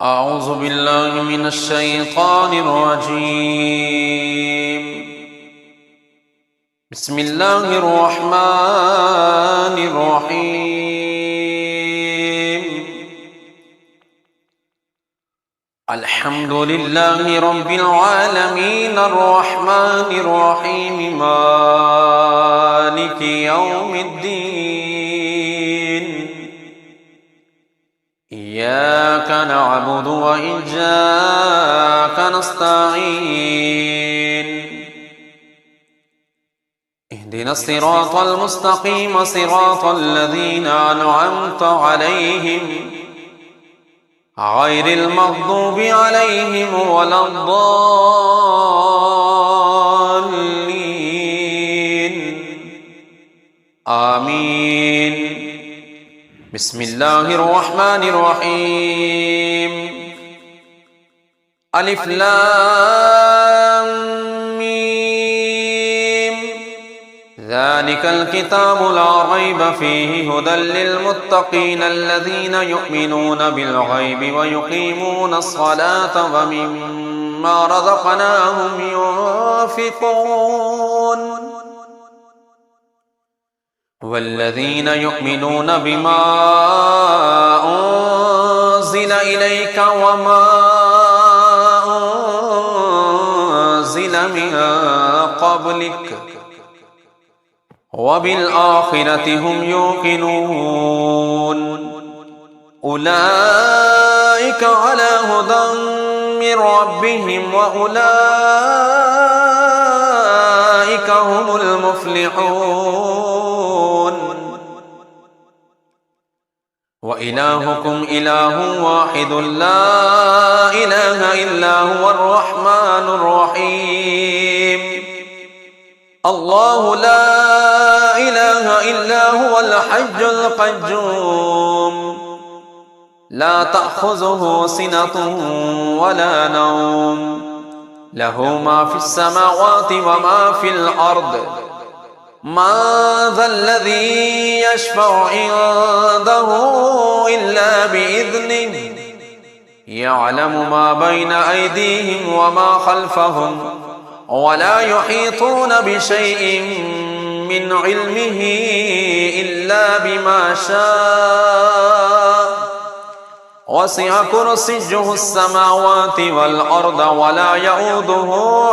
أعوذ بالله من الشيطان الرجيم. بسم الله الرحمن الرحيم. الحمد لله رب العالمين الرحمن الرحيم مالك يوم الدين. إياك نعبد وإياك نستعين. اهدنا الصراط المستقيم صراط الذين أنعمت عليهم غير المغضوب عليهم ولا الضالين. آمين. بسم الله الرحمن الرحيم. ألف لام ميم. ذلك الكتاب لا ريب فيه هدى للمتقين الذين يؤمنون بالغيب ويقيمون الصلاة ومما رزقناهم ينفقون. والذين يؤمنون بما أنزل إليك وما أنزل من قبلك وبالآخرة هم يوقنون. أولئك على هدى من ربهم وأولئك هم المفلحون. وإلهكم إله واحد لا إله إلا هو الرحمن الرحيم. الله لا إله إلا هو الحي القيوم لا تأخذه سنة ولا نوم له ما في السماوات وما في الأرض. من ذا الذي يشفع عنده إلا بإذنه يعلم ما بين أيديهم وما خلفهم ولا يحيطون بشيء من علمه إلا بما شاء. وسع كرسيه السماوات والأرض ولا يؤوده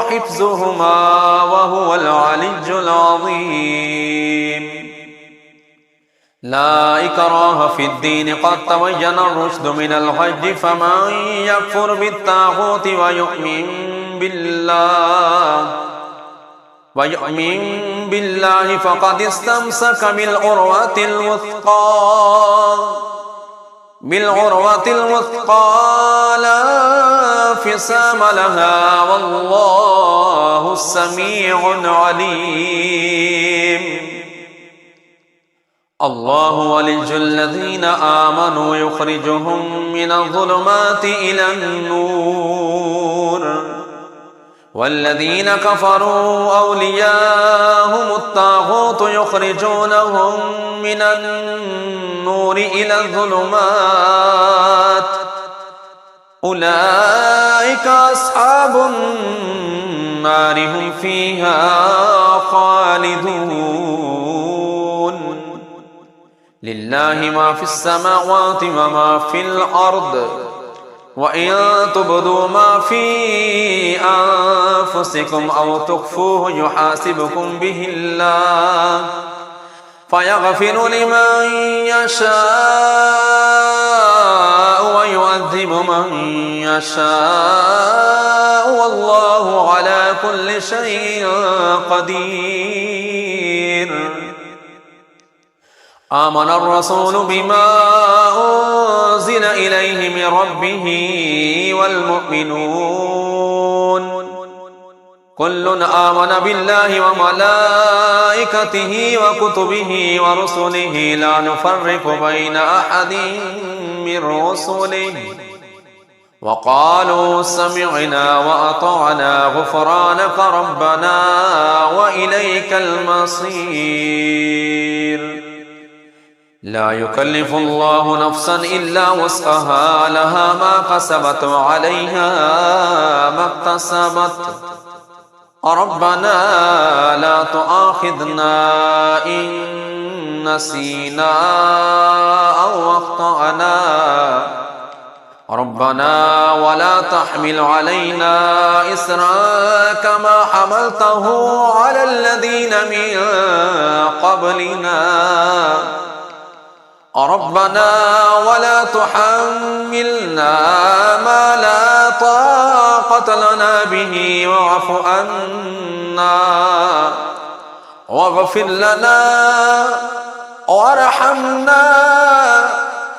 حفظهما وهو العلي العظيم. لا إكراه في الدين قد تبين الرشد من الغي فمن يكفر بالطاغوت ويؤمن بالله فقد استمسك بالعروة الوثقى لا انفصام لها والله السميع عليم. الله ولي الذين آمنوا يخرجهم من الظلمات إلى النور والذين كفروا أولياءهم الطاغوت يخرجونهم من النور إلى الظلمات. أولئك أصحاب النار هم فيها خالدون. لله ما في السماوات وما في الأرض وإن تبدوا ما في أنفسكم أو تخفوه يحاسبكم به الله فيغفر لمن يشاء ويعذب من يشاء والله على كل شيء قدير. آمن الرسول بما أنزل إليه من ربه والمؤمنون كل آمن بالله وملائكته وكتبه ورسله لا نفرق بين أحد من رسله وقالوا سمعنا وأطعنا غفرانك ربنا وإليك المصير. لا يكلف الله نفسا إلا وسعها لها ما كسبت وعليها ما اكتسبت ربنا لا تؤاخذنا إن نسينا أو أخطأنا ربنا ولا تحمل علينا إصرا كما حملته على الذين من قبلنا ربنا ولا تحملنا ما لا طاقة لنا به واعف عنا واغفر لنا وارحمنا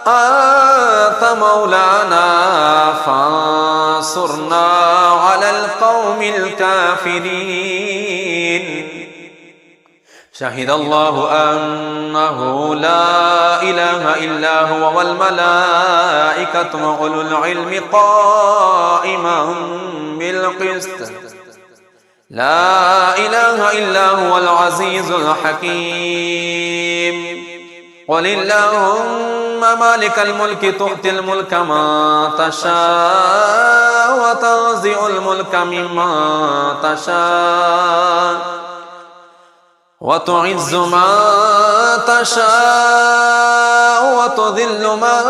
أنت مولانا فانصرنا على القوم الكافرين شهد الله أنه لا إله إلا هو والملائكة وأولو العلم قائما بالقسط لا إله إلا هو العزيز الحكيم قل اللهم مالك الملك تؤتي الملك من تشاء وتنزع الملك ممن تشاء وتعز من تشاء وتذل من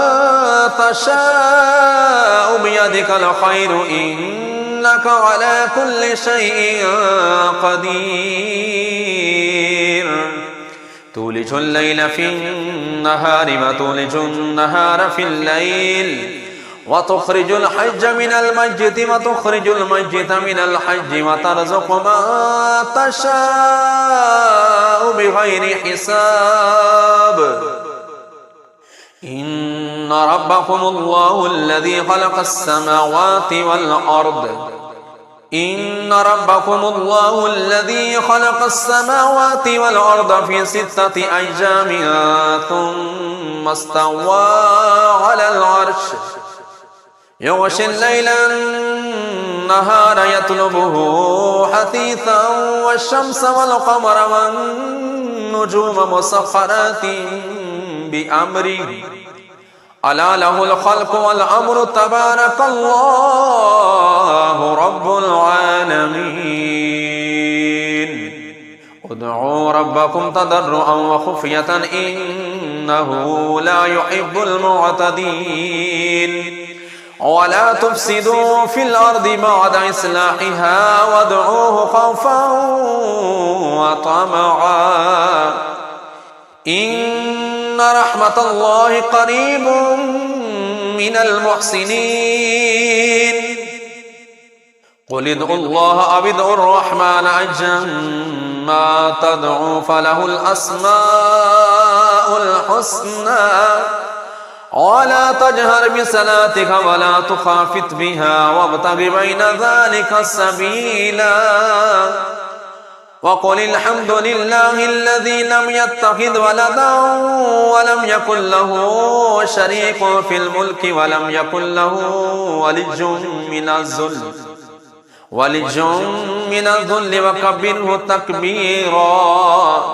تشاء بيدك الخير إنك على كل شيء قدير تولج الليل في النهار وتولج النهار في الليل وتخرج الحج من الميت وتخرج الميت من الحج وترزق من تشاء بغير حساب إن ربكم الله الذي خلق السماوات والأرض إن ربكم الله الذي خلق السماوات والأرض في 6 أيام ثم استوى على العرش يغشي الليل النهار يطلبه حثيثا والشمس والقمر والنجوم مسخرات بأمره ألا له الخلق والأمر تبارك الله رب العالمين ادعوا ربكم تضرعا وخفية إنه لا يحب المعتدين ولا تفسدوا في الأرض بعد إصلاحها وادعوه خوفا وطمعا إن رحمة الله قريب من المحسنين قل ادعوا الله أو ادعوا الرحمن أيما تدعوا فله الأسماء الحسنى ولا تجهر بصلاتك ولا تخافت بها وابتغ بين ذلك سبيلا وقل الحمد لله الذي لم يتخذ ولدا ولم يكن له شريك في الملك ولم يكن له ولي من الذل وكبره تكبيرا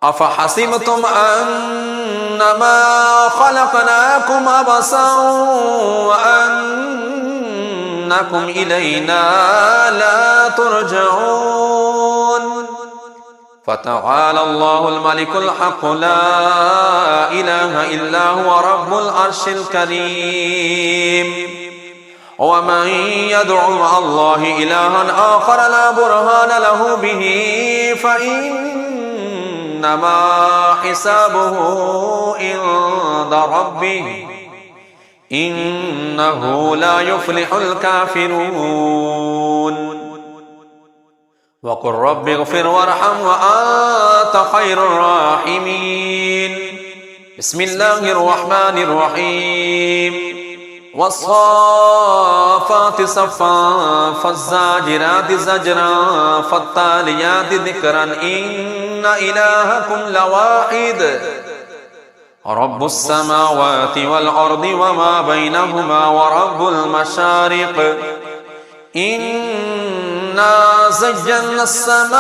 أفحسبتم أنما خلقناكم عبثا وأنكم إلينا لا ترجعون فتعالى الله الملك الحق لا إله إلا هو رب العرش الكريم ومن يدع مع الله إلها آخر لا برهان له به فإنما حسابه عند ربه إنه لا يفلح الكافرون وقل رب اغفر وارحم وأنت خير الراحمين بسم الله الرحمن الرحيم والصافات صفا فالزاجرات زجرا فالتاليات ذكرا إن إلهكم لواحد رب السماوات والأرض وما بينهما ورب المشارق إن إنا زينا السماء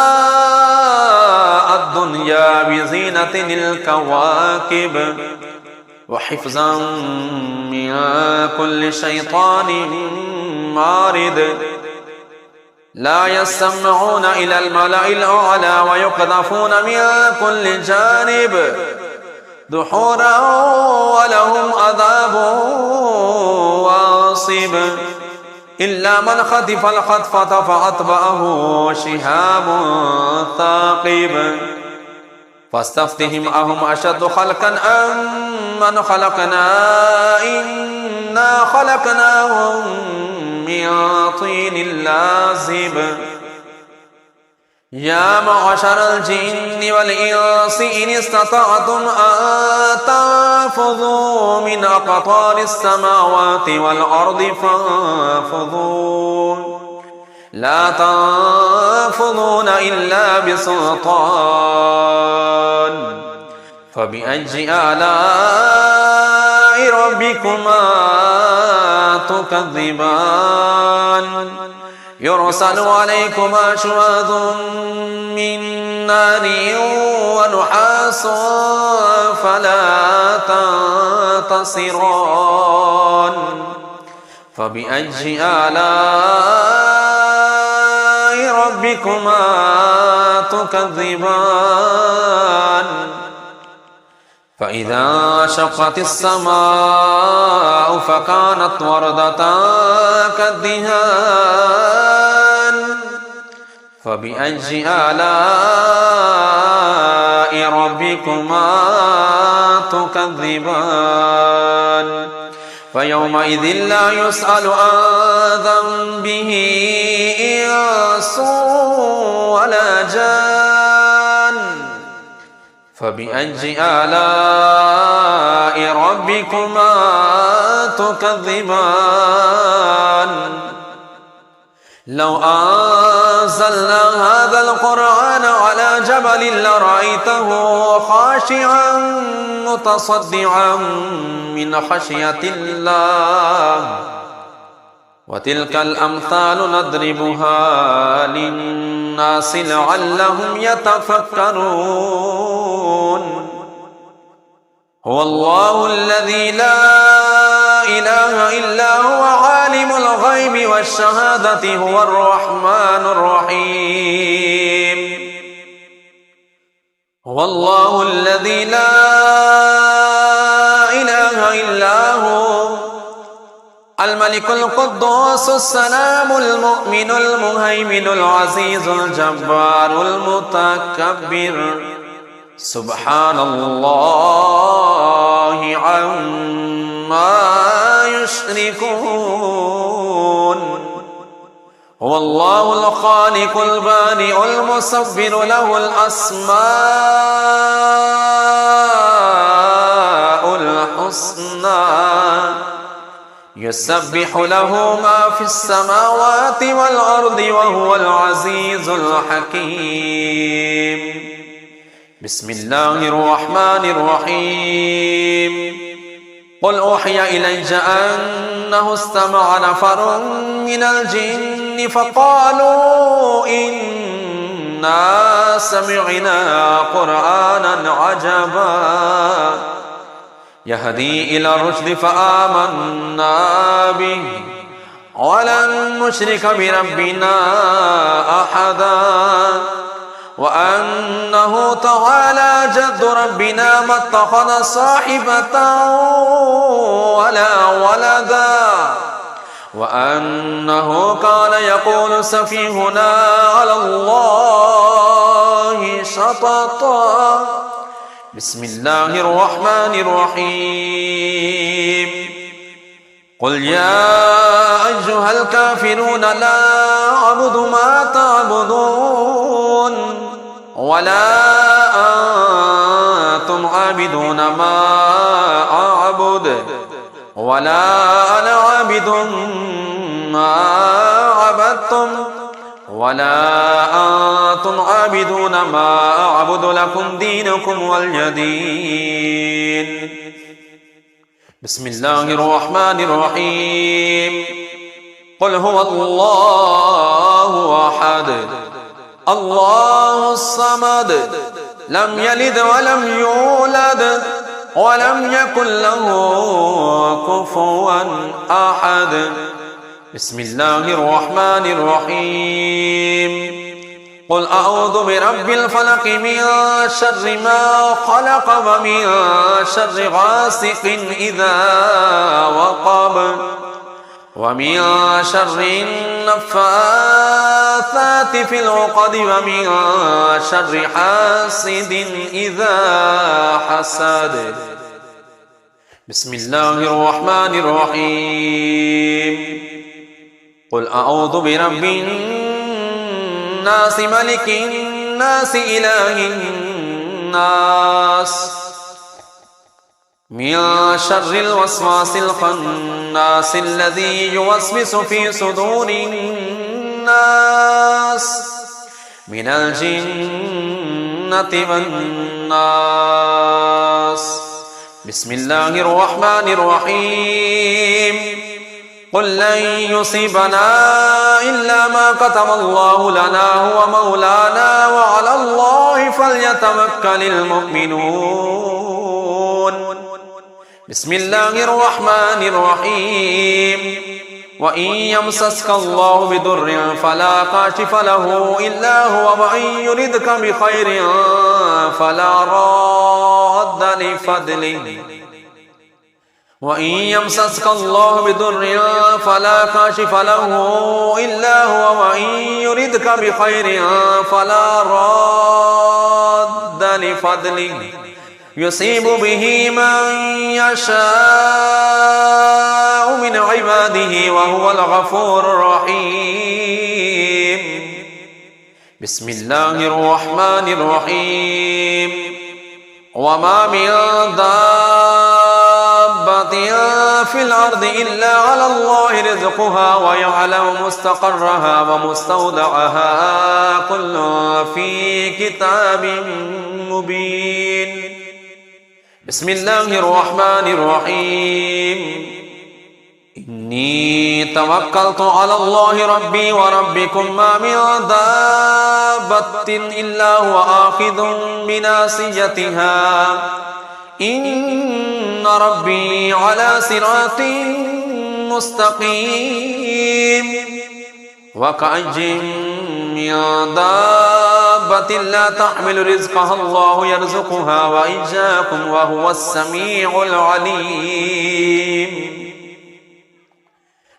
الدنيا بزينة الكواكب وحفظا من كل شيطان مارد لا يستمعون إلى الملأ الأعلى ويقذفون من كل جانب دحورا ولهم عذاب واصب إلا من خطف الخطفة فأتبعه شهاب ثاقب فاستفتهم أهم أشد خلقا أم من خلقنا إنا خلقناهم من طين لازب يا معشر الجن والإنس إن استطعتم أن تنفذوا من أقطار السماوات والأرض فانفذوا لا تنفذون إلا بسلطان فبأي آلاء ربكما تكذبان يرسل عليكما شواظ من نار ونحاس فلا تنتصران فبأي آلاء ربكما تكذبان فإذا شقت السماء فكانت وردة كالدهان فبأي آلاء ربكما تكذبان فيومئذ لا يسأل عن ذنبه إنس ولا جان فبأي آلاء ربكما تكذبان لو أنزلنا هذا القرآن على جبل لرأيته خاشعا متصدعا من خشية الله وتلك الأمثال نضربها للناس لعلهم يتفكرون هو الله الذي لا إله إلا هو عالم الغيب والشهادة هو الرحمن الرحيم هو الله الذي لا إله إلا هو الملك القدوس السلام المؤمن المهيمن العزيز الجبار المتكبر سبحان الله عما يشركون هو الله الخالق البارئ المصور له الأسماء الحسنى يسبح له ما في السماوات والأرض وهو العزيز الحكيم بسم الله الرحمن الرحيم قل أوحي إلي أنه استمع نفر من الجن فقالوا إنا سمعنا قرآنا عجبا يهدي إلى الرشد فآمنا به ولن نشرك بربنا أحدا وأنه تعالى جد ربنا ما اتخذ صاحبة ولا ولدا وأنه كان يقول سفيهنا على الله شططا بسم الله الرحمن الرحيم قل يا أيها الكافرون لا أعبد ما تعبدون ولا أنتم عابدون ما أعبد ولا أنا عابد ما عبدتم ولا أنتم عابدون ما أعبد لكم دينكم ولي دين بسم الله الرحمن الرحيم قل هو الله أحد الله الصمد لم يلد ولم يولد ولم يكن له كفوا أحد بسم الله الرحمن الرحيم قل أعوذ برب الفلق من شر ما خلق ومن شر غاسق إذا وقب ومن شر النفاثات في العقد ومن شر حاسد إذا حسد بسم الله الرحمن الرحيم قل أعوذ برب الناس ملك الناس إله الناس من شر الوسواس الخناس الذي يوسوس في صدور الناس من الجنة والناس بسم الله الرحمن الرحيم قل لن يصيبنا إلا ما كتب الله لنا هو مولانا وعلى الله فليتوكل المؤمنون بسم الله الرحمن الرحيم وإن يمسسك الله بضر فلا كاشف له إلا هو وإن يردك بخير فلا راد لفضله وإن يمسسك الله بضر فلا كاشف له إلا هو وإن يردك بخير فلا راد لفضله يصيب به من يشاء من عباده وهو الغفور الرحيم بسم الله الرحمن الرحيم وما من دابة في الأرض إلا على الله رزقها ويعلم مستقرها ومستودعها كل في كتاب مبين بسم الله الرحمن الرحيم إني توكلت على الله ربي وربكم ما من دابة إلا هو آخذ بناصيتها إن ربي على صراط مستقيم وكأي من دابة لا تحمل رزقها الله يرزقها وإياكم وهو السميع العليم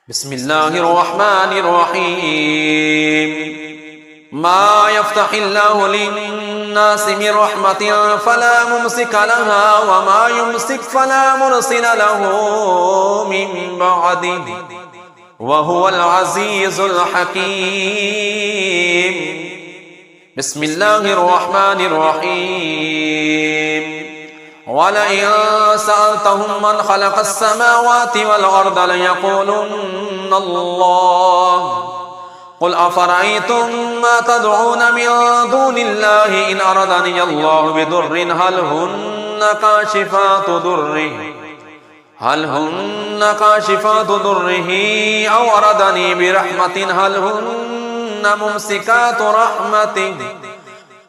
بسم الله الرحمن الرحيم ما يفتح الله للناس من رحمة فلا ممسك لها وما يمسك فلا مرسل له من بعده وهو العزيز الحكيم بسم الله الرحمن الرحيم ولئن سألتهم من خلق السماوات والأرض ليقولن الله قل أفرأيتم ما تدعون من دون الله إن أردني الله بضر هل هن كاشفات ضره أو أردني برحمة هل هن ممسكات رحمته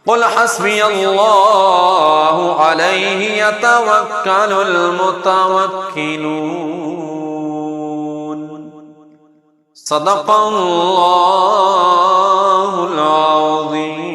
قل حسبي الله عليه يتوكل المتوكلون صدق الله العظيم